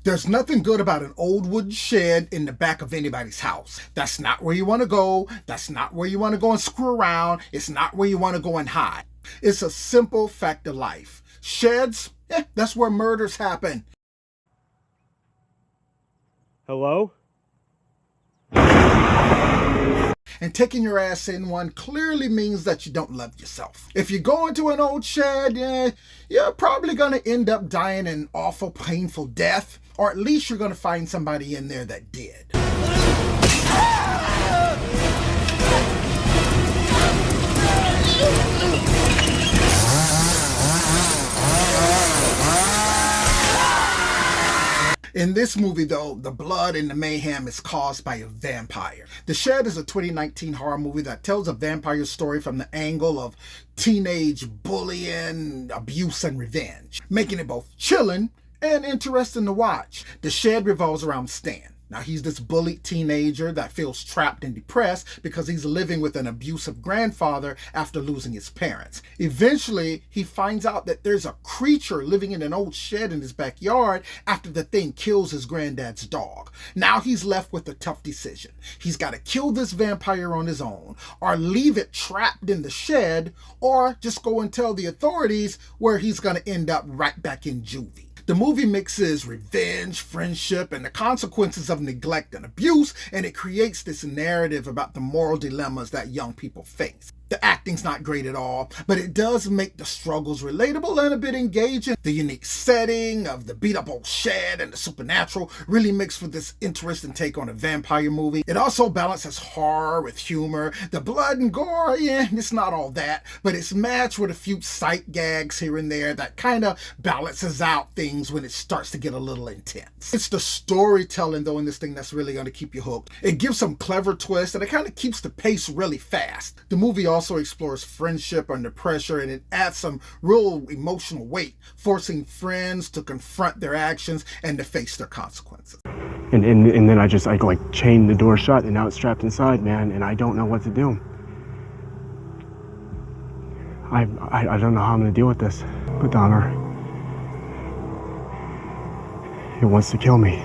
There's nothing good about an old wooden shed in the back of anybody's house. That's not where you want to go. That's not where you want to go and screw around. It's not where you want to go and hide. It's a simple fact of life. Sheds, that's where murders happen. Hello? And taking your ass in one clearly means that you don't love yourself. If you go into an old shed, you're probably going to end up dying an awful, painful death. Or at least you're going to find somebody in there that did. In this movie, though, the blood and the mayhem is caused by a vampire. The Shed is a 2019 horror movie that tells a vampire story from the angle of teenage bullying, abuse, and revenge, making it both chilling and interesting to watch. The Shed revolves around Stan. Now, he's this bullied teenager that feels trapped and depressed because he's living with an abusive grandfather after losing his parents. Eventually, he finds out that there's a creature living in an old shed in his backyard after the thing kills his granddad's dog. Now he's left with a tough decision. He's got to kill this vampire on his own, or leave it trapped in the shed, or just go and tell the authorities, where he's going to end up right back in juvie. The movie mixes revenge, friendship, and the consequences of neglect and abuse, and it creates this narrative about the moral dilemmas that young people face. The acting's not great at all, but it does make the struggles relatable and a bit engaging. The unique setting of the beat-up old shed and the supernatural really makes for this interesting take on a vampire movie. It also balances horror with humor. The blood and gore, it's not all that, but it's matched with a few sight gags here and there that kind of balances out things when it starts to get a little intense. It's the storytelling, though, in this thing that's really going to keep you hooked. It gives some clever twists, and it kind of keeps the pace really fast. The movie also explores friendship under pressure, and it adds some real emotional weight, forcing friends to confront their actions and to face their consequences. And then I like chained the door shut, and now it's trapped inside, man, and I don't know what to do. I don't know how I'm going to deal with this. But Dahmer, he wants to kill me.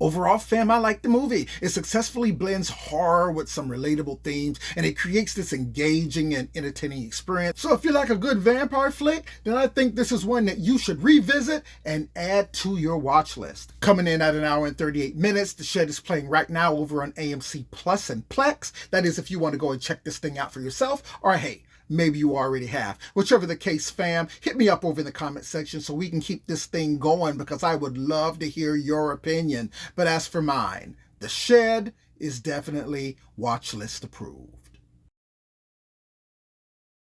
Overall, fam, I like the movie. It successfully blends horror with some relatable themes, and it creates this engaging and entertaining experience. So if you like a good vampire flick, then I think this is one that you should revisit and add to your watch list. Coming in at 1 hour and 38 minutes, The Shed is playing right now over on AMC Plus and Plex. That is if you want to go and check this thing out for yourself, or hey, maybe you already have. Whichever the case, fam, hit me up over in the comment section so we can keep this thing going, because I would love to hear your opinion. But as for mine, The Shed is definitely watch list approved.